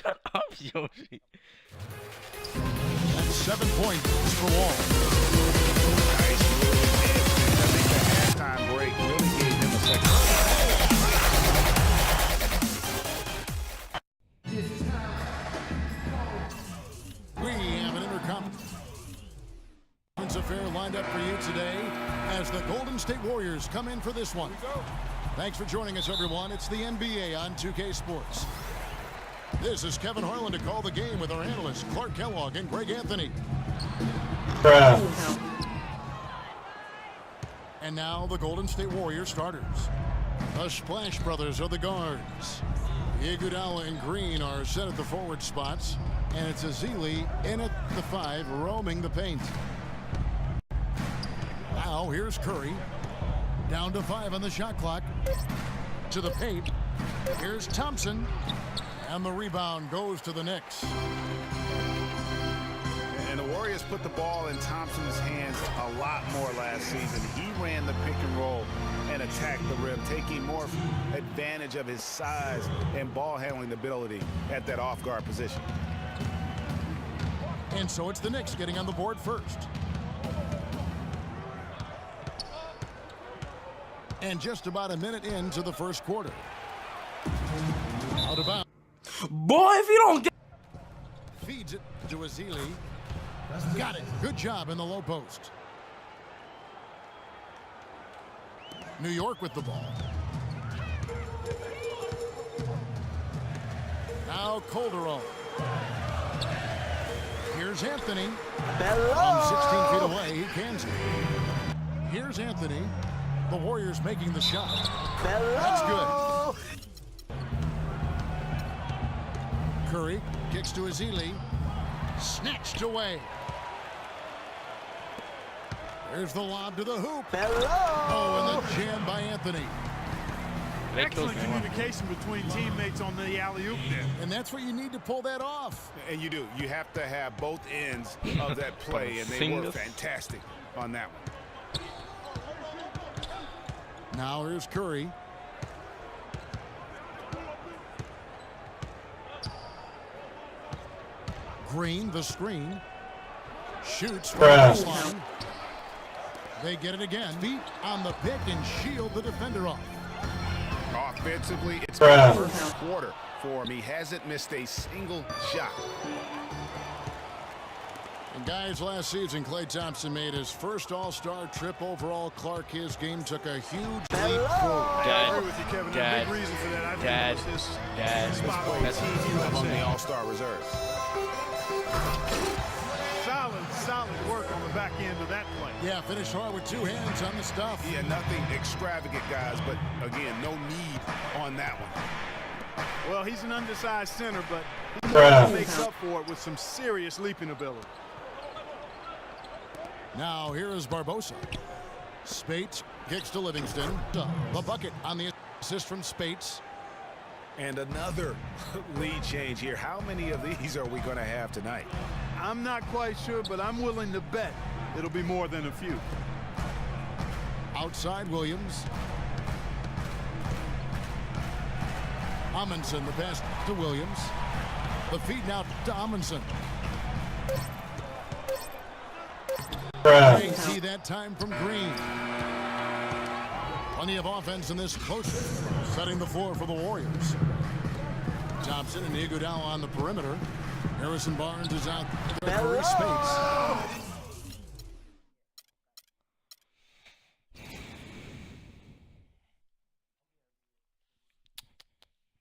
Shut up, Yoshi. That's 7 points for Wall. Nice move. I think the halftime break really gave him a second. We have an interconference affair lined up for you today as the Golden State Warriors come in for this one. Thanks for joining us, everyone. It's the NBA on 2K Sports. This is Kevin Harlan to call the game with our analysts Clark Kellogg and Greg Anthony. And now the Golden State Warriors starters. The Splash Brothers are the guards. Iguodala and Green are set at the forward spots. And it's Ezeli in at the 5, roaming the paint. Now here's Curry. Down to 5 on the shot clock. To the paint. Here's Thompson. And the rebound goes to the Knicks. And the Warriors put the ball in Thompson's hands a lot more last season. He ran the pick and roll and attacked the rim, taking more advantage of his size and ball handling ability at that off-guard position. And so it's the Knicks getting on the board first. And just about a minute into the first quarter. Out of bounds. Boy, if you don't get... Feeds it to Ezeli. Got it. Good job in the low post. New York with the ball. Now Calderon. Here's Anthony. From 16 feet away, he cans it. Here's Anthony. The Warriors making the shot. That's good. Curry kicks to Ezeli. Snatched away. There's the lob to the hoop. Oh, and the jam by Anthony. Excellent communication between teammates on the alley-oop there. And that's what you need to pull that off. And you do. You have to have both ends of that play, and they were fantastic on that one. Now here's Curry. Green, the screen. Shoots from the line. They get it again. Feet on the pick and shield the defender off. Offensively, it's the first quarter for him. He hasn't missed a single shot. And guys, last season, Klay Thompson made his first All-Star trip overall. Clark, his game took a huge leap forward. I agree with you, Kevin. There's a big reason for that. I think it was his spot on the team among the All-Star reserves. Solid work on the back end of that play. Yeah, finished hard with 2 hands on the stuff. Yeah, nothing extravagant, guys, but again, no need on that one. Well, he's an undersized center, but he makes up for it with some serious leaping ability. Now here is Barbosa. Spates kicks to Livingston. The bucket on the assist from Spates. And another lead change here. How many of these are we going to have tonight? I'm not quite sure, but I'm willing to bet it'll be more than a few. Outside Williams. Amundsen, the pass to Williams. The feed now to Amundsen. See that time from Green. Plenty of offense in this close, setting the floor for the Warriors. Thompson and Iguodala on the perimeter. Harrison Barnes is out there for his space.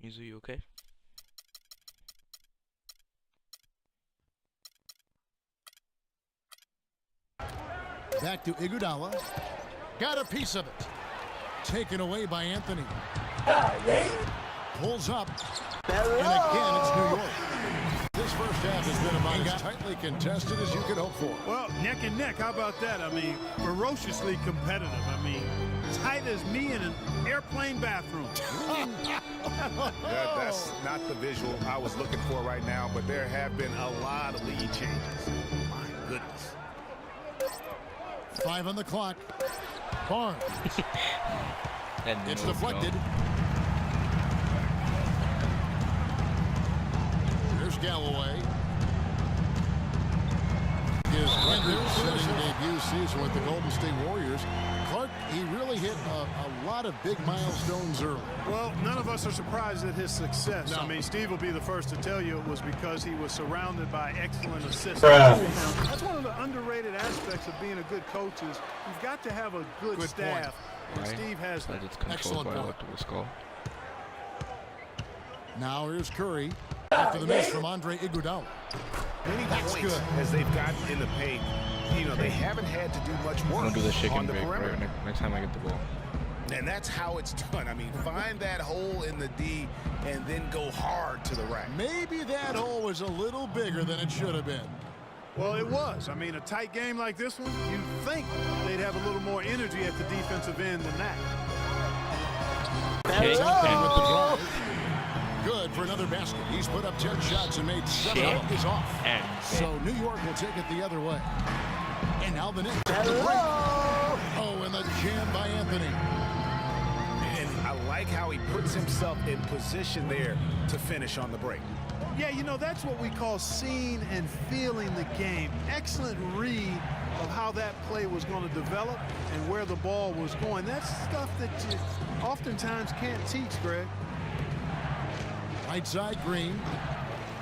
Mizu, you okay? Back to Iguodala. Got a piece of it. Taken away by Anthony. Pulls up. And again, it's New York. This first half has been about as tightly contested as you could hope for. Well, neck and neck. How about that? I mean, ferociously competitive. I mean, tight as me in an airplane bathroom. That's not the visual I was looking for right now, but there have been a lot of lead changes. My goodness. 5 on the clock. Barnes. It's deflected. Galloway. His record-setting debut season with the Golden State Warriors. Clark, he really hit a lot of big milestones early. Well, none of us are surprised at his success. No. I mean, Steve will be the first to tell you it was because he was surrounded by excellent assistants. That's one of the underrated aspects of being a good coach is you've got to have a good staff. And Steve has that. Excellent by point. what was called. Now here's Curry after the miss from Andre Iguodala. Many That's points good. as they've gotten in the paint. You know, they haven't had to do much I'm work gonna do the on shaking the break perimeter. right next time I get the ball. And that's how it's done. I mean, find that hole in the D and then go hard to the rack. Maybe that hole was a little bigger than it should have been. Well, it was. I mean, a tight game like this one, you'd think they'd have a little more energy at the defensive end than that. Shake and With the drive. Good for another basket. He's put up 10 shots and made 7 of them. Is off. and So New York will take it the other way. And now the Knicks at the break. Oh, and the jam by Anthony. And I like how he puts himself in position there to finish on the break. Yeah, you know, that's what we call seeing and feeling the game. Excellent read of how that play was going to develop and where the ball was going. That's stuff that you oftentimes can't teach, Greg. Right side Green.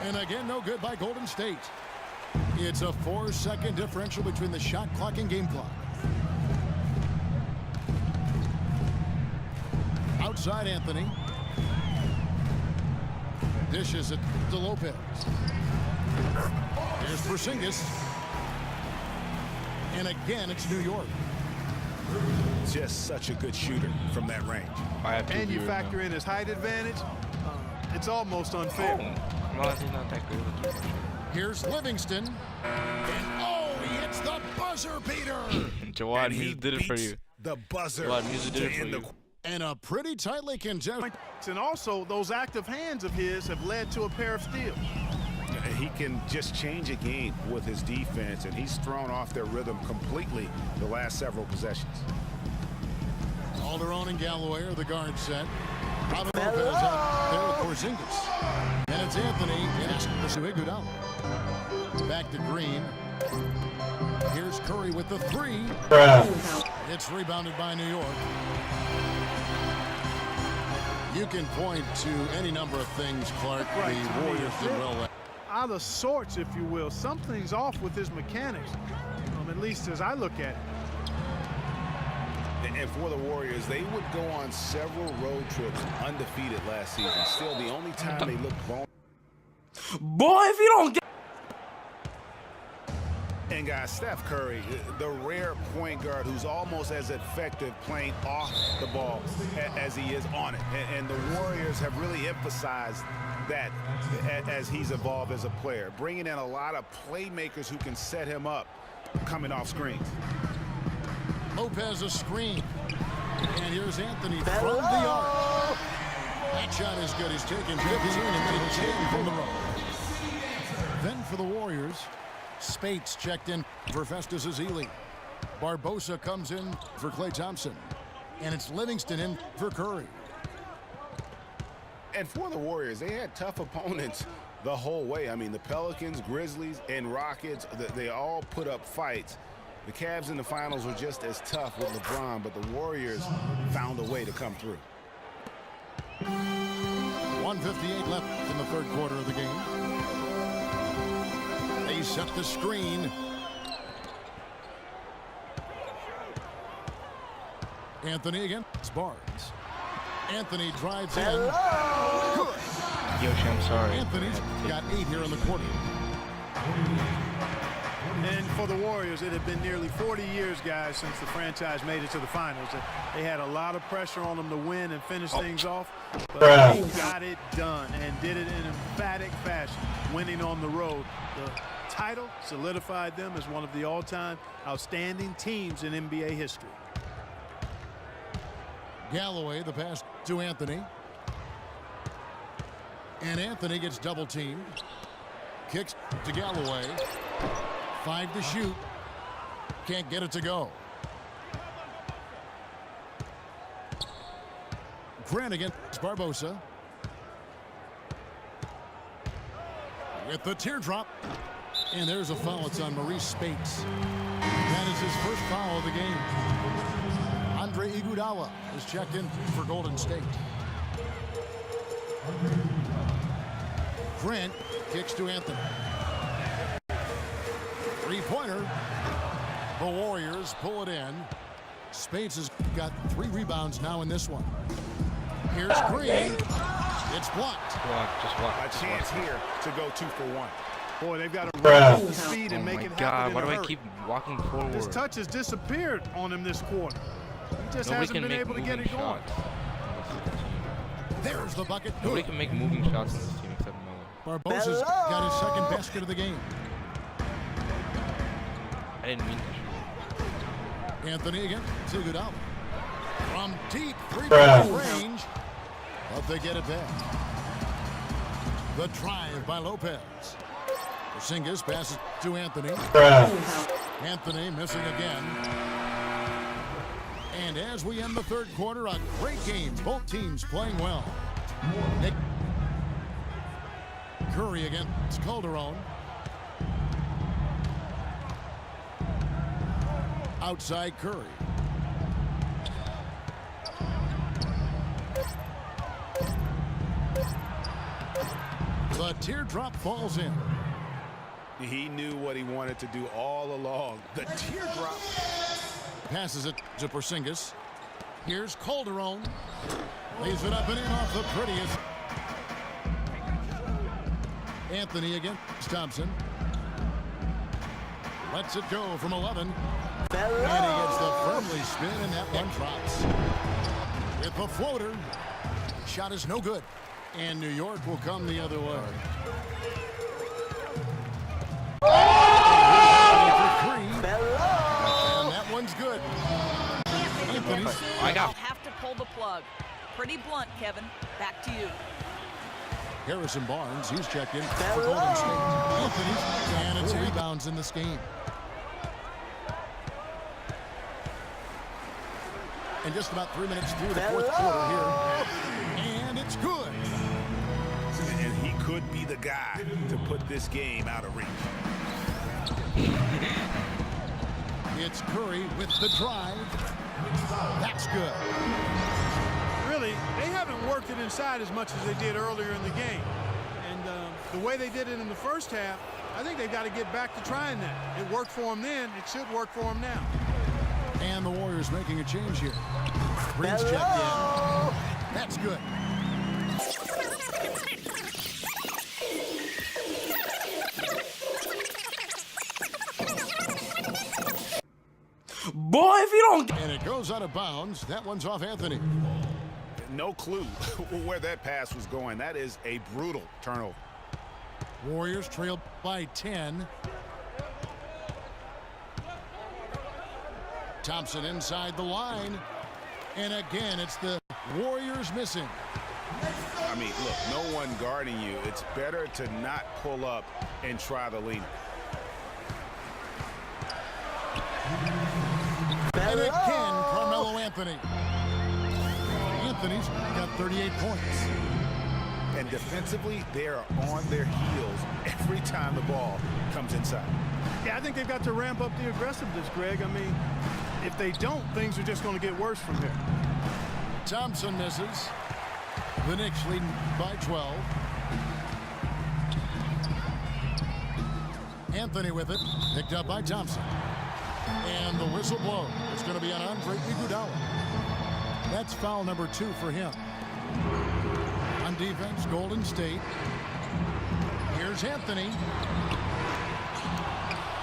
And again, no good by Golden State. It's a 4-second differential between the shot clock and game clock. Outside Anthony. Dishes it to Lopez. Here's Porzingis. And again, it's New York. Just such a good shooter from that range. I have to And you agree with factor him. in his height advantage, it's almost unfair. Well, he's not that good with the Here's Livingston. And oh, he hits the buzzer beater. Jawad, And he Mizu did it for beats you. The buzzer Jawad, Mizu did it to for end you. the And a pretty tightly contested. And also, those active hands of his have led to a pair of steals. He can just change a game with his defense, and he's thrown off their rhythm completely the last several possessions. Calderon and Galloway are the guard set. Robin Lopez out there with Porzingis. And it's Anthony and it's Iguodala. Back to Green. Here's Curry with the 3. It's rebounded by New York. You can point to any number of things, Clark. Right. The Warriors did well. Out of sorts, if you will. Something's off with his mechanics, at least as I look at it. And for the Warriors, they would go on several road trips undefeated last season. Still, the only time they looked vulnerable. Boy, if you don't get And guys, Steph Curry, the rare point guard who's almost as effective playing off the ball as he is on it. And the Warriors have really emphasized that as he's evolved as a player, bringing in a lot of playmakers who can set him up coming off screens. Lopez a screen. And here's Anthony from the arc. That shot is good. He's taken 15 and made 10 from the road. Then for the Warriors, Spates checked in for Festus Ezeli. Barbosa comes in for Klay Thompson. And it's Livingston in for Curry. And for the Warriors, they had tough opponents the whole way. I mean, the Pelicans, Grizzlies, and Rockets, they all put up fights. The Cavs in the finals were just as tough with LeBron, but the Warriors found a way to come through. 1:58 left in the third quarter of the game. They set the screen. Anthony against Barnes. Anthony drives in. Yoshi, I'm sorry. Anthony's got 8 here in the quarter. And for the Warriors, it had been nearly 40 years, guys, since the franchise made it to the finals. They had a lot of pressure on them to win and finish things off, but they got it done and did it in emphatic fashion, winning on the road. The title solidified them as one of the all-time outstanding teams in NBA history. Galloway, the pass to Anthony. And Anthony gets double teamed. Kicks to Galloway. 5 to shoot. Can't get it to go. Grant against Barbosa. with the teardrop. And there's a foul. It's on Maurice Spates. That is his first foul of the game. Andre Iguodala is checked in for Golden State. Grant kicks to Anthony. Three-pointer. The Warriors pull it in. Spates has got 3 rebounds now in this one. Here's Green. It's blocked. Just block. A chance here to go 2 for 1. Boy, they've got to run the speed and Oh make my it God, happen why in do a I hurry. keep walking forward? His touch has disappeared on him this quarter. He just Nobody hasn't can been make able to get moving it going. shots. There's the bucket. Nobody can make moving shots in this team except Miller. Barbosa's got his second basket of the game. I didn't mean to shoot. Anthony again. Iguodala. From deep three-point range. But they get it back. The drive by Lopez. Porzingis passes to Anthony. Anthony missing again. And as we end the third quarter, a great game. Both teams playing well. Nick Curry against Calderon. Outside Curry. The teardrop falls in. He knew what he wanted to do all along. The teardrop. Passes it to Porzingis. Here's Calderon. Lays it up and in off the prettiest. Anthony against Thompson. Lets it go from 11. And he gets the firmly spin, and that one drops. With the floater. Shot is no good. And New York will come the other way. And that one's good. Anthony. I got. I'll have to pull the plug. Pretty blunt, Kevin. Back to you. Harrison Barnes, he's checked in for Golden State. Anthony, and it's rebounds in this game. And just about 3 minutes through the fourth quarter here. And it's good. And he could be the guy to put this game out of reach. It's Curry with the drive. That's good. Really, they haven't worked it inside as much as they did earlier in the game. And the way they did it in the first half, I think they've got to get back to trying that. It worked for them then. It should work for them now. And the Warriors making a change here. Green's checked in. That's good. Boy, if you don't get. And it goes out of bounds. That one's off Anthony. No clue where that pass was going. That is a brutal turnover. Warriors trailed by 10. Thompson inside the line. And again, it's the Warriors missing. I mean, look, no one guarding you. It's better to not pull up and try the lead. And again, Carmelo Anthony. Anthony's got 38 points. And defensively, they are on their heels every time the ball comes inside. Yeah, I think they've got to ramp up the aggressiveness, Greg. I mean, if they don't, things are just going to get worse from here. Thompson misses. The Knicks leading by 12. Anthony with it. Picked up by Thompson. And the whistle blows. It's going to be on Andre Iguodala. That's foul number 2 for him. On defense, Golden State. Here's Anthony.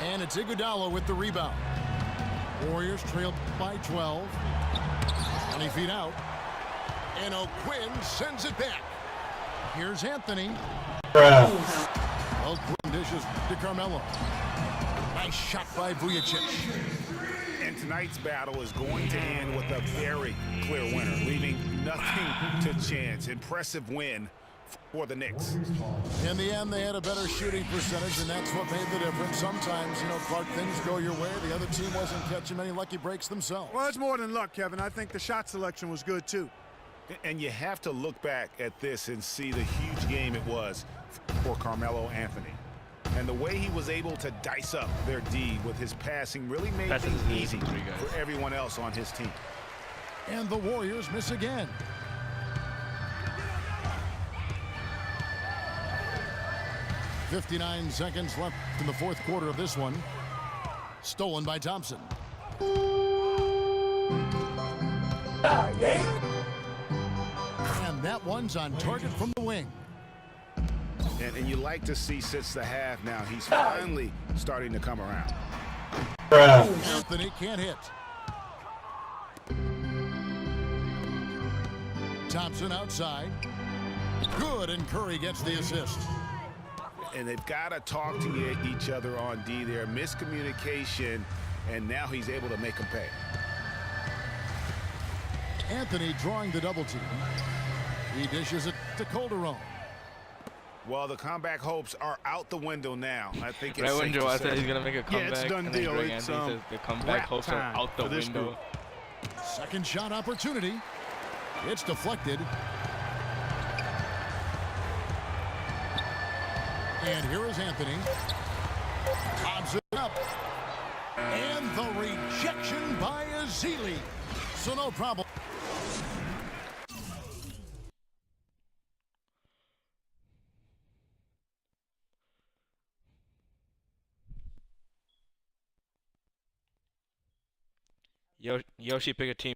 And it's Iguodala with the rebound. Warriors trailed by 12. 20 feet out. And O'Quinn sends it back. Here's Anthony. O'Quinn dishes to Carmelo. Nice shot by Vujacic. And tonight's battle is going to end with a very clear winner, leaving nothing to chance. Impressive win for the Knicks. In the end, they had a better shooting percentage, and that's what made the difference. Sometimes, Clark, things go your way. The other team wasn't catching many lucky breaks themselves. Well, it's more than luck, Kevin. I think the shot selection was good, too. And you have to look back at this and see the huge game it was for Carmelo Anthony. And the way he was able to dice up their D with his passing really made things easy for everyone else on his team. And the Warriors miss again. "59 seconds left in the fourth quarter of this one. Stolen by Thompson. And that one's on target from the wing. And you like to see since the half now, he's finally starting to come around. Anthony can't hit. Thompson outside. Good, and Curry gets the assist. And they've got to talk to each other on D there. Miscommunication, and now he's able to make them pay. Anthony drawing the double team. He dishes it to Calderon. Well, the comeback hopes are out the window now. I think it's Right when safe Joe to said say. he's gonna make a comeback, it's done and then deal. Greg It's, Anthony says the comeback wrap hopes are time out the for this window. group. Second shot opportunity. It's deflected. And here is Anthony. Lobs it up. And the rejection by Azili. So no problem. Yoshi pick a team.